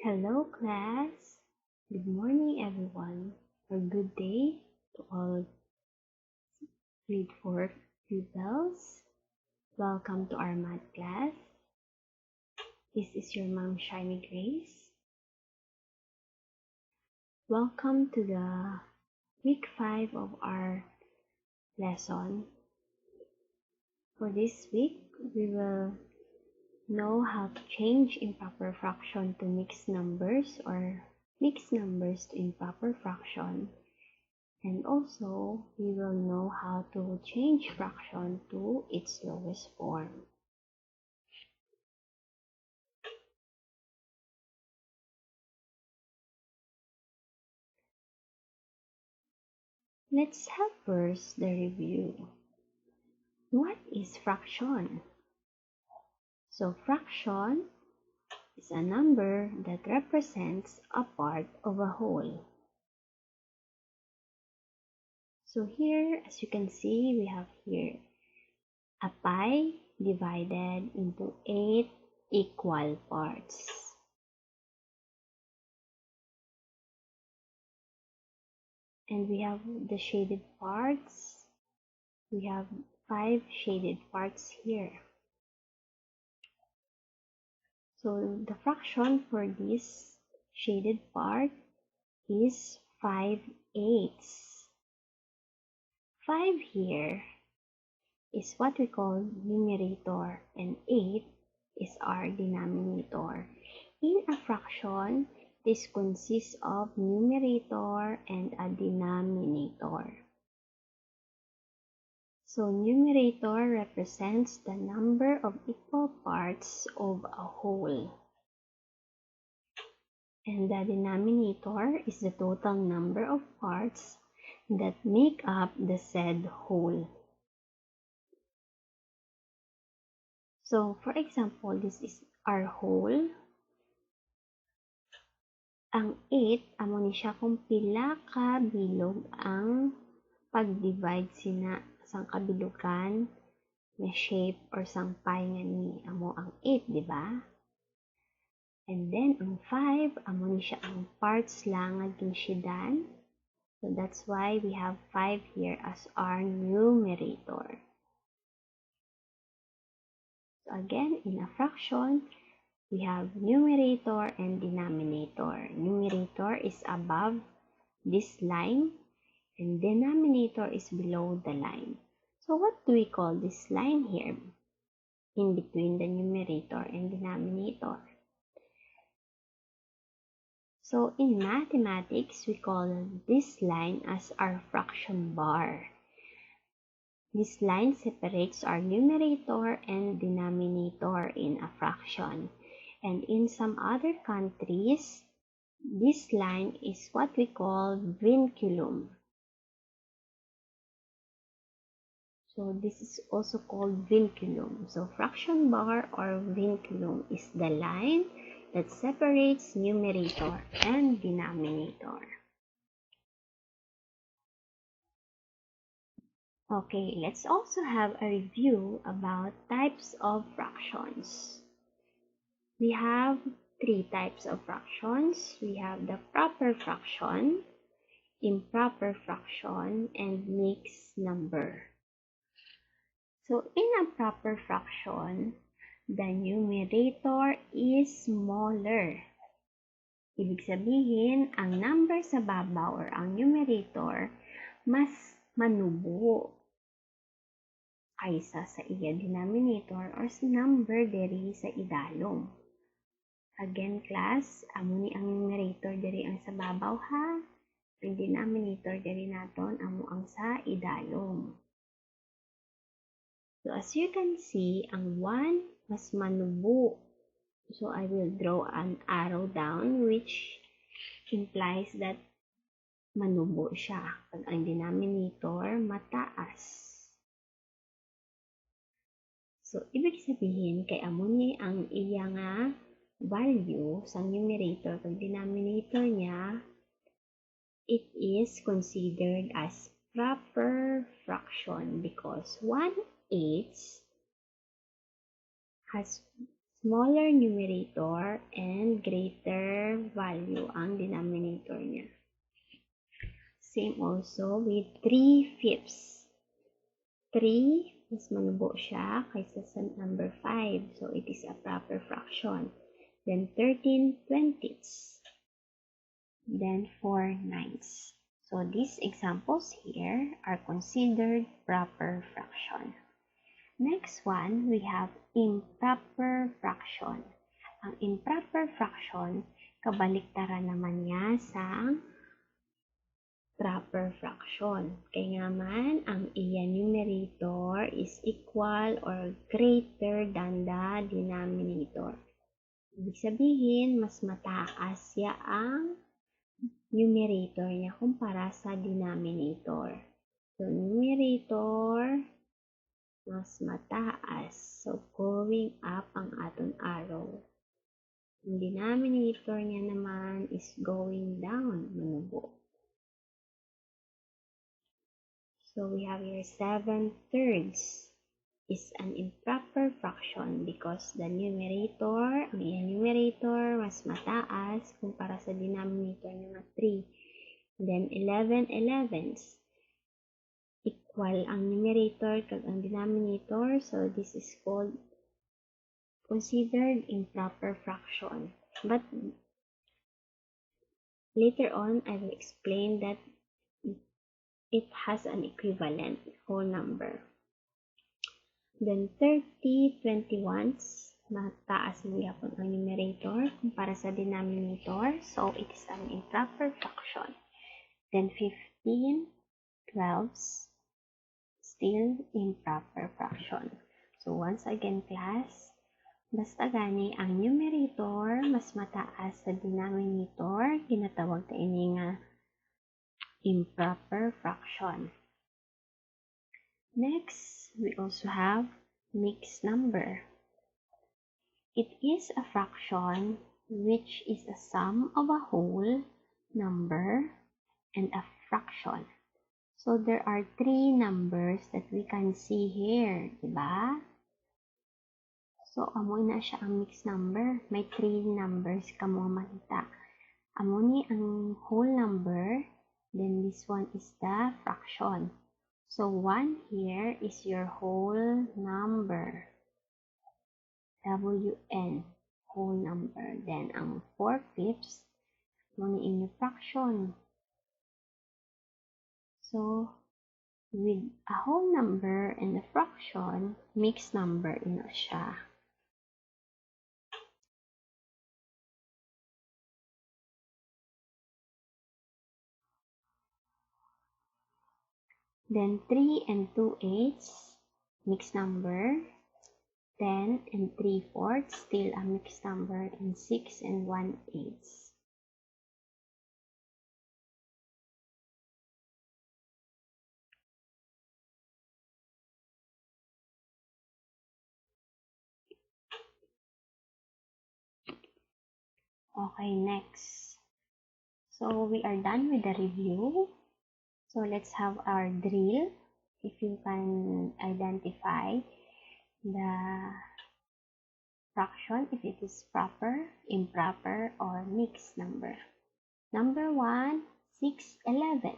Hello class. Good morning everyone, or good day to all grade 4 pupils. Welcome to our math class. This is your mom Shiny Grace. Welcome to the week 5 of our lesson. For this week, we will know how to change improper fraction to mixed numbers or mixed numbers to improper fraction. And also, we will know how to change fraction to its lowest form. Let's have first the review. What is fraction? So fraction is a number that represents a part of a whole. So here, as you can see, we have here a pie divided into 8 equal parts. And we have the shaded parts. We have 5 shaded parts here. So the fraction for this shaded part is 5/8. 5 here is what we call numerator and 8 is our denominator. In a fraction, this consists of numerator and a denominator. So numerator represents the number of equal parts of a whole. And the denominator is the total number of parts that make up the said whole. So, for example, this is our whole. Ang 8, amo ni siya kung pila ka bilog ang pag-divide sina sang kabilugan na shape or sang pie nga ni amo ang 8, di ba? And then, ang 5, amo ni siya ang parts lang nga ginshidan. So, that's why we have 5 here as our numerator. So, again, in a fraction, we have numerator and denominator. Numerator is above this line, and denominator is below the line. So, what do we call this line here in between the numerator and denominator? So, in mathematics, we call this line as our fraction bar. This line separates our numerator and denominator in a fraction. And in some other countries, this line is what we call vinculum. So, this is also called vinculum. So, fraction bar or vinculum is the line that separates numerator and denominator. Okay, let's also have a review about types of fractions. We have 3 types of fractions. We have the proper fraction, improper fraction, and mixed number. So, in a proper fraction, the numerator is smaller. Ibig sabihin, ang number sa babaw or ang numerator mas manubo kaysa sa iya denominator or sa number diri sa idalom. Again, class, amo ni ang numerator diri ang sa babaw ha. Ang denominator diri naton amo ang sa idalom. So, as you can see, ang 1 mas manubo. So, I will draw an arrow down which implies that manubo siya. Pag ang denominator mataas. So, ibig sabihin, kay amo ni ang iya nga value sa numerator kag denominator niya, it is considered as proper fraction because 1/8 has smaller numerator and greater value ang denominator niya. Same also with 3/5. 3, mas manubo siya kaysa sa number 5. So, it is a proper fraction. Then, 13/20. Then, 4/9. So, these examples here are considered proper fraction. Next one, we have improper fraction. Ang improper fraction, kabaliktaran naman niya sa proper fraction. Kaya naman, ang iya numerator is equal or greater than the denominator. Ibig sabihin, mas mataas siya ang numerator niya kumpara sa denominator. So, numerator, mas mataas. So, going up ang aton arrow. Ang denominator niya naman is going down, manubo. So, we have here 7/3 is an improper fraction because the numerator, ang numerator, mas mataas kumpara sa denominator niya nga 3. Then, 11/11. Equal ang numerator kag ang denominator. So, this is called considered improper fraction. But, later on, I will explain that it has an equivalent whole number. Then 30/21, mataas ng yapon ang numerator kumpara sa denominator. So, it is an improper fraction. Then 15/12, still improper fraction. So, once again, class, basta gani ang numerator mas mataas sa denominator, kinatawag ta ini nga improper fraction. Next, we also have mixed number. It is a fraction which is a sum of a whole number and a fraction. So, there are 3 numbers that we can see here, diba? So, amo na siya ang mixed number. May 3 numbers ka mo makita. Amo ni ang whole number. Then, this one is the fraction. So, 1 here is your whole number. WN, whole number. Then, ang 4/5, mo ni inyong fraction. So, with a whole number and a fraction, mixed number ina siya. Then 3 and 2/8, mixed number. 10 and 3/4, still a mixed number. And 6 and 1/8. Okay, next. So, we are done with the review. So, let's have our drill. If you can identify the fraction, if it is proper, improper, or mixed number. Number 1, 6/11.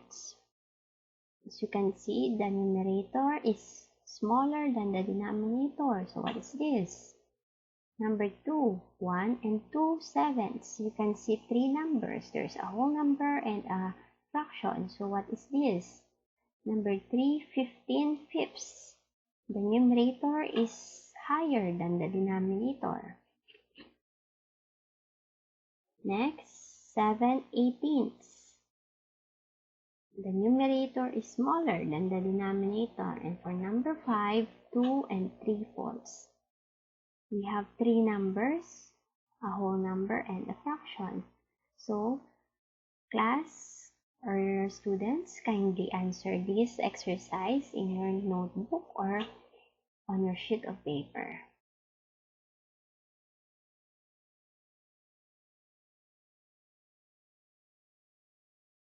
As you can see, the numerator is smaller than the denominator. So, what is this? Number 2, 1 and 2/7. You can see 3 numbers. There's a whole number and a fraction. So, what is this? Number 3, 15/5. The numerator is higher than the denominator. Next, 7/18. The numerator is smaller than the denominator. And for number 5, 2 and 3/4. We have 3 numbers, a whole number, and a fraction. So, class or students, kindly answer this exercise in your notebook or on your sheet of paper.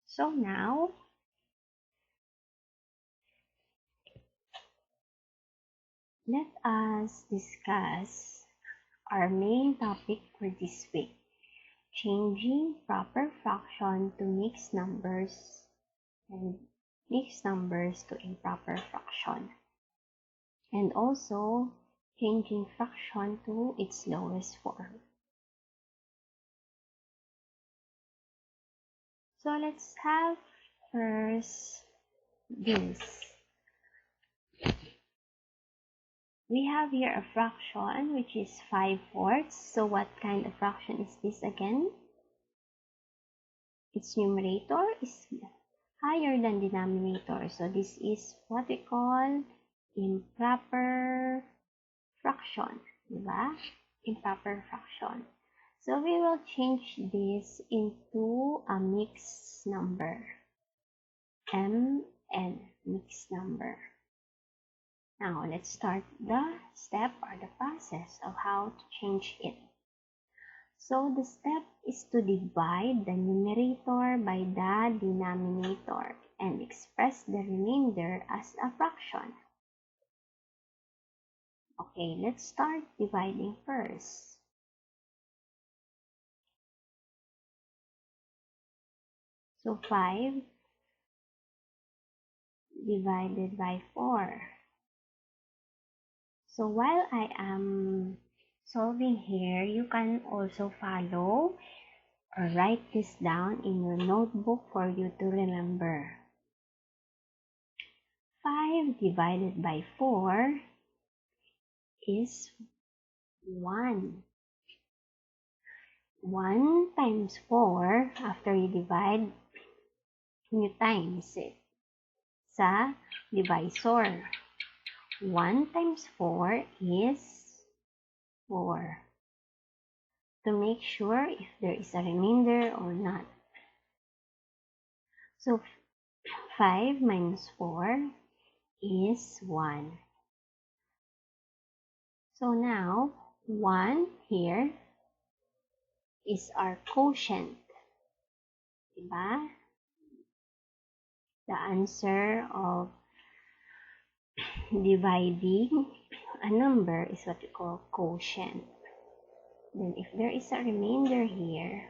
So now, let us discuss our main topic for this week. Changing proper fraction to mixed numbers and mixed numbers to improper fraction. And also changing fraction to its lowest form. So let's have first this. We have here a fraction which is 5/4. So what kind of fraction is this again? Its numerator is higher than denominator. So this is what we call improper fraction. Diba? Improper fraction. So we will change this into a mixed number. Mn, mixed number. Now, let's start the step or the process of how to change it. So, the step is to divide the numerator by the denominator and express the remainder as a fraction. Okay, let's start dividing first. So, 5 divided by 4. So while I am solving here, you can also follow or write this down in your notebook for you to remember. 5 divided by 4 is 1. 1 times 4, after you divide, you times it sa divisor. 1 times 4 is 4. To make sure if there is a remainder or not. So 5 minus 4 is 1. So now 1 here is our quotient. Diba? The answer of dividing a number is what we call quotient. Then if there is a remainder here,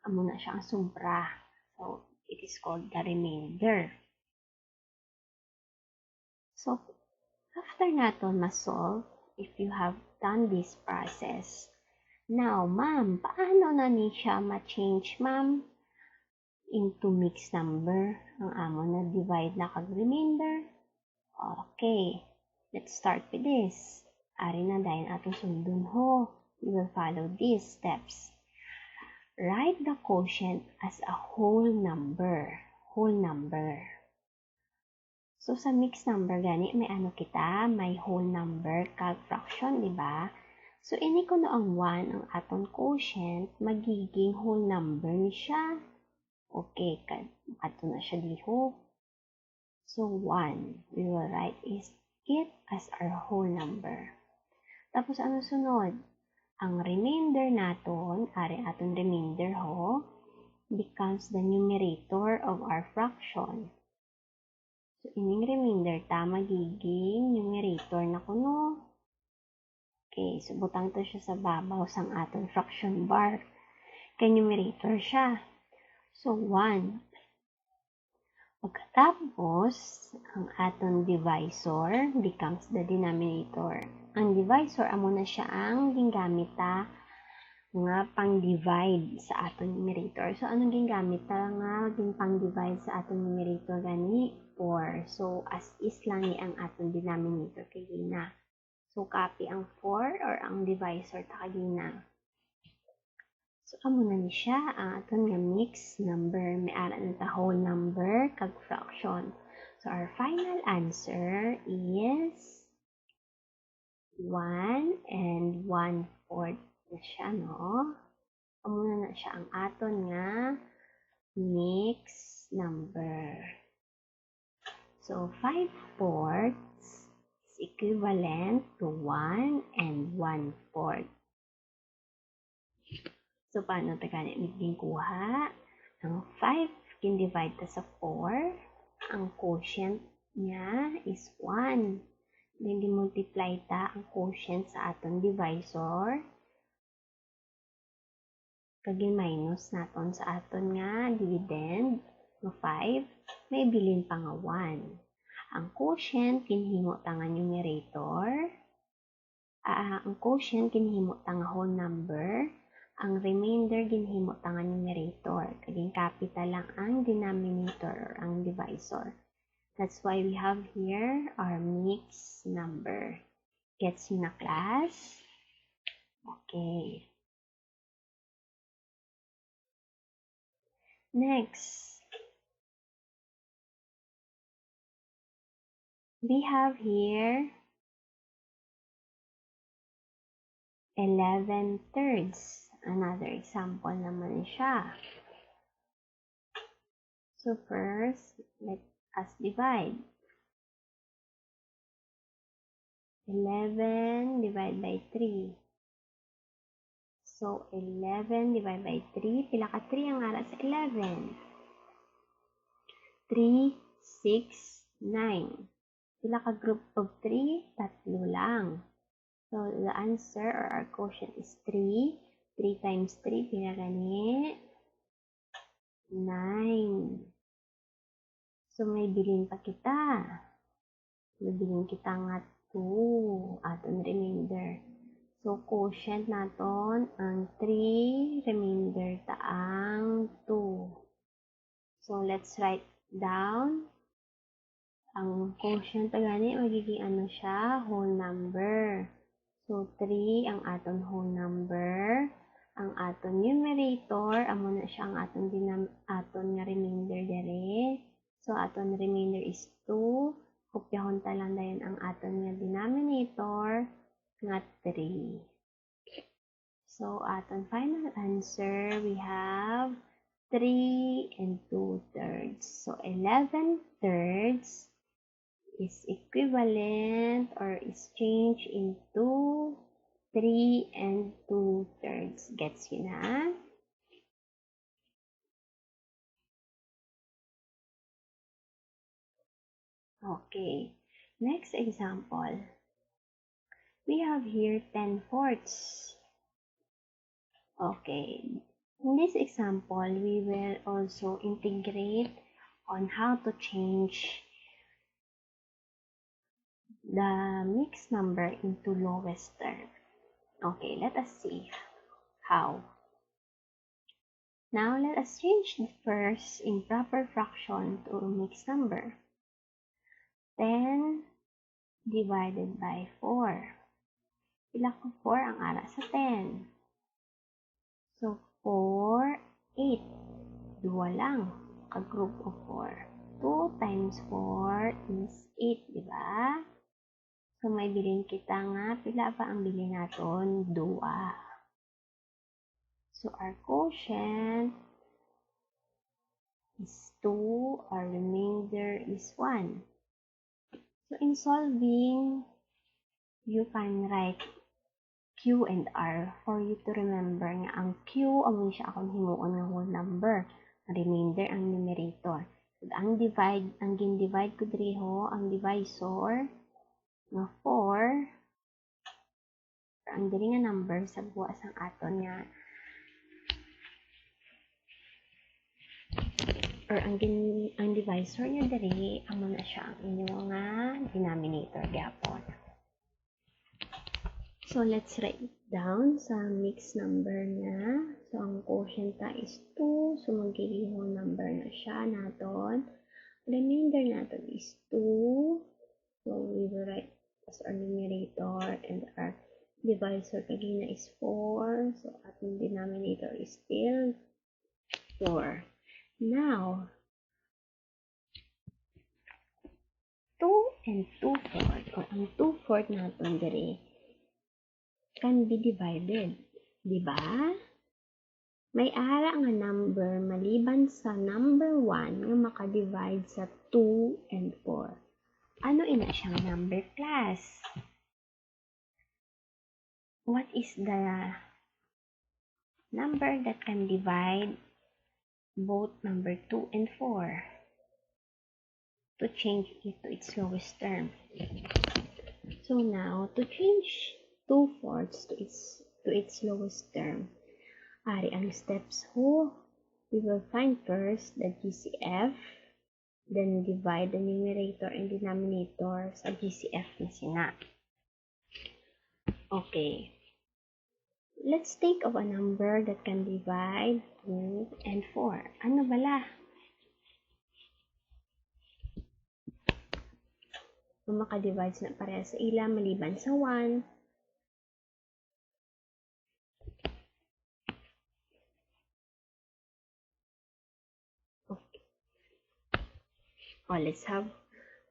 amo na siyang sobra. So it is called the remainder. So after natin ma-solve, if you have done this process, now ma'am, paano na ni siya ma-change ma'am into mixed number? Ang amo na divide na kag remainder. Okay, let's start with this. Ari na dahil atong sundun ho. We will follow these steps. Write the quotient as a whole number. Whole number. So sa mixed number gani, may ano kita, may whole number kag fraction, di ba? So ini ko no ang 1 ang atong quotient, magiging whole number ni siya. Okay, ato na siya diho. So 1, we will write it as our whole number. Tapos ano sunod? Ang remainder naton, ari aton remainder ho, becomes the numerator of our fraction. So ining remainder ta magiging numerator na kuno. Okay, so butang to siya sa babaw sang aton fraction bar. Kay numerator siya. So 1. Pagkatapos, ang aton divisor becomes the denominator. Ang divisor, amo na siya ang gingamit ta nga pang-divide sa aton numerator. So, anong gingamit ta nga pang-divide sa aton numerator gani? 4. So, as is lang ni ang aton denominator kay gina. So, copy ang 4 or ang divisor ta kagina. So, amo na ni siya ang aton nga mixed number. May ara na ta whole number kag fraction. So, our final answer is 1 and 1/4 na siya, no? Amo na siya ang aton nga mixed number. So, 5/4 is equivalent to 1 and 1/4. So, paano ta ganit naging kuha? Ang 5 kin-divide ta sa 4. Ang quotient niya is 1. Then, di-multiply ta ang quotient sa aton divisor. Kagin minus naton sa aton nga dividend nga 5. May bilin pa nga 1. Ang quotient, kinhimo ta nga numerator. Ang quotient, kinhimo ta nga whole number. Ang remainder, ginhimo ta nga numerator. Kaging capital lang ang denominator or ang divisor. That's why we have here our mixed number. Gets you na, class? Okay. Next, we have here 11/3. Another example naman siya. So first, let us divide. 11 divided by 3. So, 11 divided by 3. Pila ka 3 ang ara sa 11? 3, 6, 9. Pila ka group of 3? Tatlo lang. So, the answer or our quotient is 3. 3 times 3, pila gani? 9. So, may bilin pa kita. May bilin kita nga 2. Aton remainder. So, quotient naton ang 3, remainder ta ang 2. So, let's write down. Ang quotient ta gani, magiging ano siya? Whole number. So, 3 ang aton whole number. Ang aton numerator, amo na siya ang aton nga remainder dere. So, aton remainder is 2. Kopyahon ta lang dayon ang aton nga denominator nga 3. So, aton final answer, we have 3 and 2/3. So, 11/3 is equivalent or is changed into 3 and 2/3. Gets you na? Okay. Next example. We have here 10/4. Okay. In this example, we will also integrate on how to change the mixed number into lowest term. Okay, let us see how. Now, let us change the first improper fraction to a mixed number. 10 divided by 4. Pila ko 4 ang ara sa 10? So, 4, 8. Dua lang. Ka-group of 4. 2 times 4 is 8, di ba? So, may bilin kita nga. Pila ba ang bilin naton? 2. So, our quotient is 2. Our remainder is 1. So, in solving, you can write Q and R for you to remember nga ang Q, amon siya akong himuon nga whole number. Ang remainder, ang numerator. So, ang gin-divide ko diriho, ang divisor, nga 4, ang diri nga number sa buwas ang aton nga or ang divisor niya diri amo na siya ang inyong nga denominator gyapon. So let's write it down sa mixed number niya. So ang quotient ta is 2, so magiging whole number na siya naton. Remainder naton is 2, so we will write as our numerator and our divisor kagina is 4, so ating denominator is still 4. Now, 2 and 2/4 o ang 2/4 naton diri can be divided, di ba? May ara nga number maliban sa number 1 nga maka-divide sa 2 and 4. Ano ina siyang number, class? What is the number that can divide both number 2 and 4 to change it to its lowest term? So now, to change 2/4 to its lowest term, ari ang steps ho. We will find first the GCF, then divide the numerator and denominator sa GCF na sina. Okay. Let's think of a number that can divide 2 and 4. Ano bala? Kung makadivides na pareha sa ila maliban sa 1. Okay. Let's have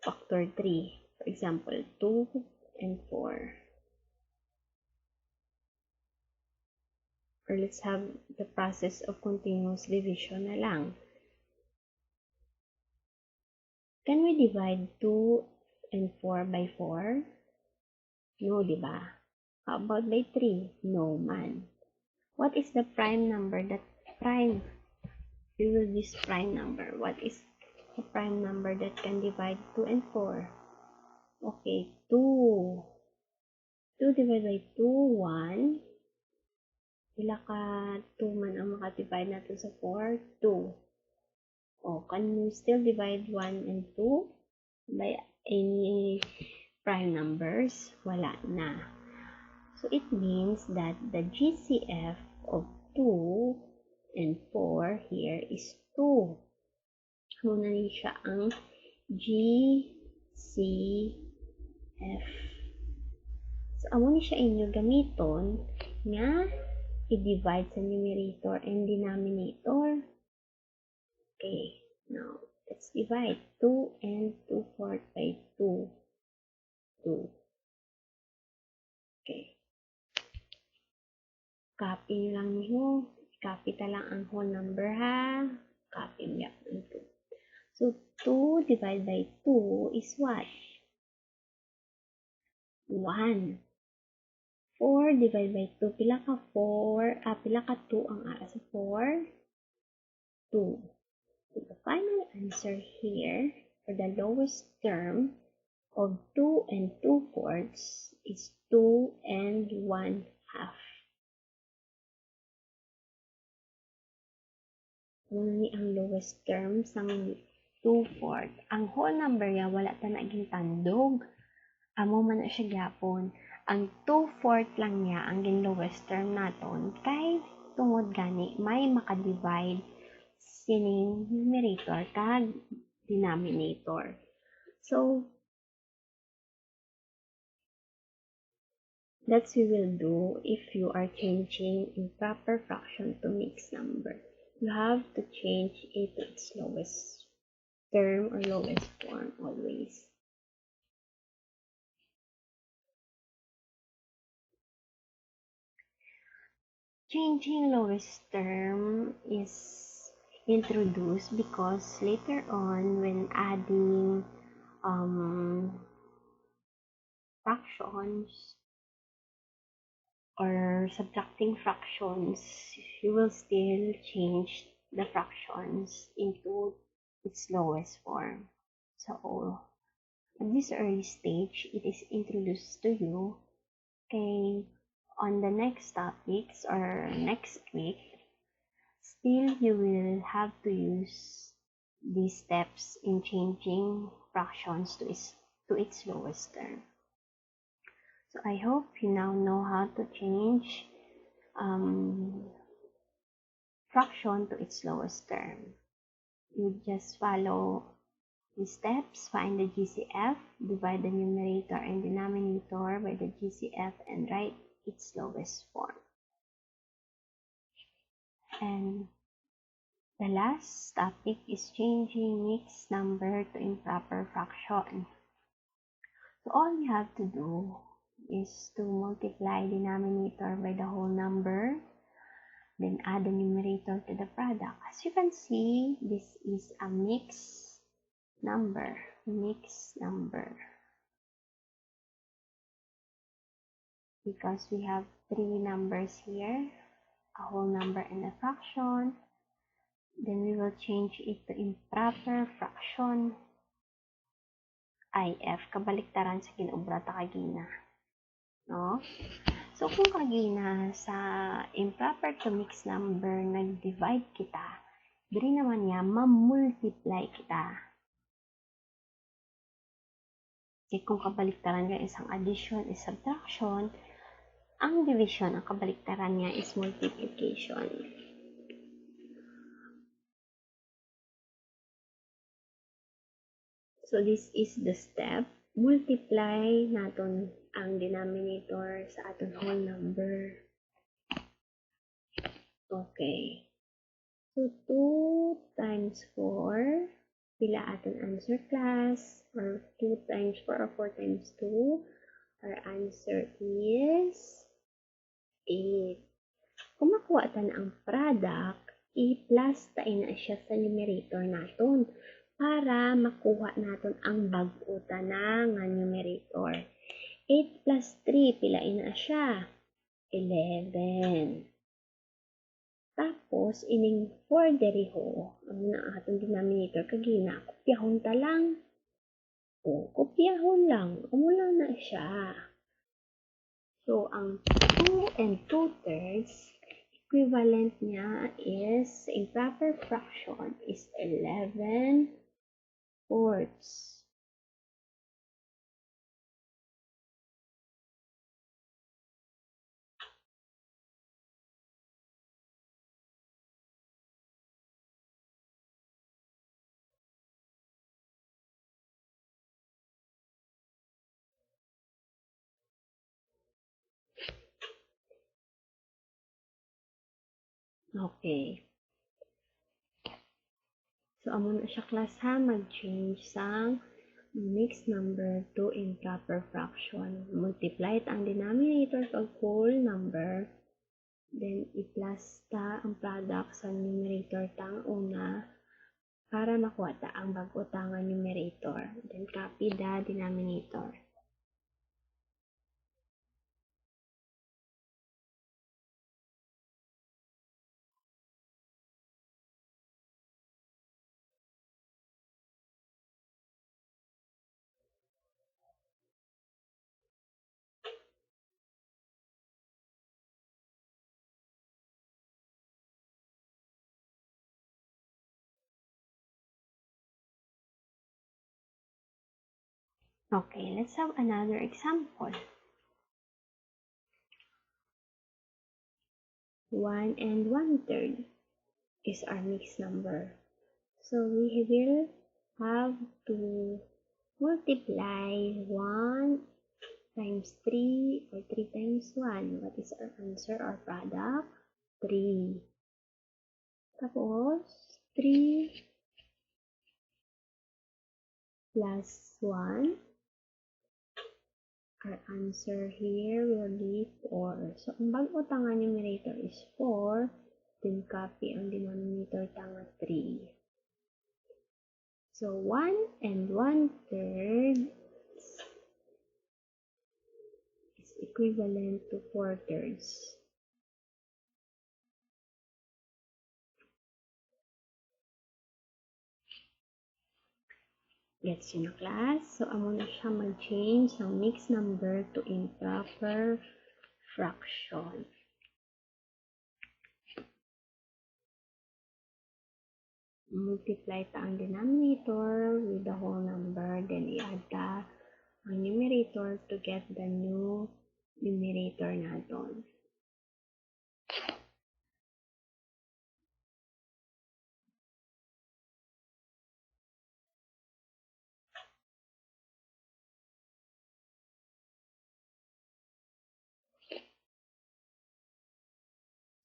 factor 3. For example, 2 and 4. Or let's have the process of continuous division na lang. Can we divide 2 and 4 by 4? No, di ba? How about by 3? No man. What is the prime number that prime? We will use prime number. What is the prime number that can divide 2 and 4? Okay, 2. 2 divided by 2, 1. Pila ka 2 man ang makadivide natin sa 4? 2. Can you still divide 1 and 2 by any prime numbers? Wala na. So it means that the GCF of 2 and 4 here is 2. Muna niya siya ang GCF. So, amo ni siya inyo gamiton nga i-divide sa numerator and denominator. Okay, now let's divide 2 and 2/4 by 2. 2. Okay. Copy nyo lang niyo. Copy ta lang ang whole number ha. Copy nyo ang 2. So, 2 divided by 2 is what? 1. 4 divided by 2. Pila ka 4? Pila ka 2 ang ara sa 4? 2. So, the final answer here for the lowest term of 2 and 2/4 is 2 and 1/2. Muna ni ang lowest term sang 2/4. Ang whole number ya wala ta naging tandog. Amo man na siya gyapon. Ang 2/4 lang niya ang gin lowest term naton kay tungod gani may makadivide sining numerator kag denominator. So that's we will do if you are changing improper fraction to mixed number. You have to change it to its lowest term or lowest form always. Changing lowest term is introduced because later on when adding fractions or subtracting fractions, you will still change the fractions into its lowest form. So, at this early stage, it is introduced to you. Okay, on the next topics or next week, still you will have to use these steps in changing fractions to its lowest term. So I hope you now know how to change fraction to its lowest term. You just follow the steps, find the GCF, divide the numerator and denominator by the GCF and write its lowest form. And the last topic is changing mixed number to improper fraction. So all you have to do is to multiply denominator by the whole number, then add the numerator to the product. As you can see, this is a mixed number. Because we have three numbers here, a whole number and a fraction. Then we will change it to improper fraction. IF, kabaliktaran sa kinubra ta kagina. No? So, kung kagina sa improper to mixed number, nag-divide kita, diri naman niya, ma-multiply kita. Kasi kung kabaliktaran niya isang addition is subtraction, ang division, ang kabaliktaran niya is multiplication. So, this is the step. Multiply natin ang denominator sa aton whole number. Okay. So, 2 times 4, pila aton answer class, or 2 times 4 or 4 times 2, our answer is 8. Kung makuha ta na ang product, i-plus tain na siya sa numerator naton para makuha naton ang bag-o ta na nga numerator. 8 plus 3, pilain na siya? 11. Tapos, ining 4 deriho, ang na atong denominator, kagina, kopyahon ta lang. O, kopyahon lang. Umula na siya. So, ang 2 and 2/3, equivalent niya is, improper fraction is 11/4. Okay. So, amo na siya class ha, mag-change sang mixed number to improper fraction. Multiply ang denominator pag whole number. Then, i-plus ta ang product sa numerator tang una para makuha ta ang bag-o ta nga numerator. Then, copy the denominator. Okay, let's have another example. 1 and 1/3 is our mixed number. So, we will have to multiply 1 times 3 or 3 times 1. What is our answer or product? 3. Tapos, 3 plus 1. Our answer here will be 4. So, ang bag-o tanga numerator is 4. Then, copy ang denominator tanga 3. So, 1 and 1/3 is equivalent to 4/3. Gets yun na class? So, amo na siya mag-change ng mixed number to improper fraction. Multiply ta ang denominator with the whole number, then i-add ta ang numerator to get the new numerator natin.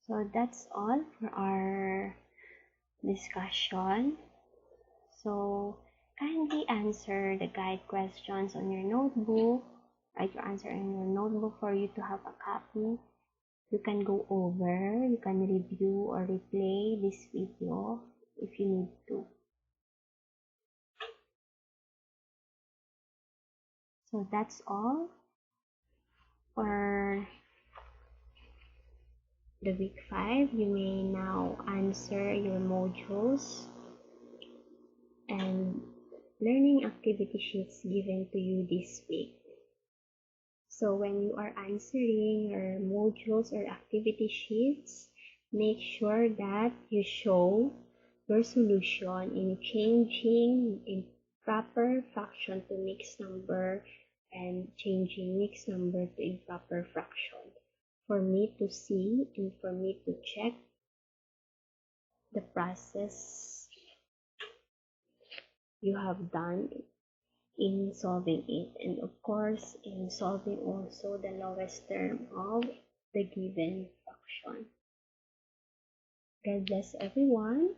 So that's all for our discussion. So kindly answer the guide questions on your notebook. Write your answer in your notebook for you to have a copy. You can go over, you can review or replay this video if you need to. So that's all for the week 5. You may now answer your modules and learning activity sheets given to you this week. So when you are answering your modules or activity sheets, make sure that you show your solution in changing improper fraction to mixed number and changing mixed number to improper fraction for me to see and for me to check the process you have done in solving it, and of course in solving also the lowest term of the given fraction. God bless everyone.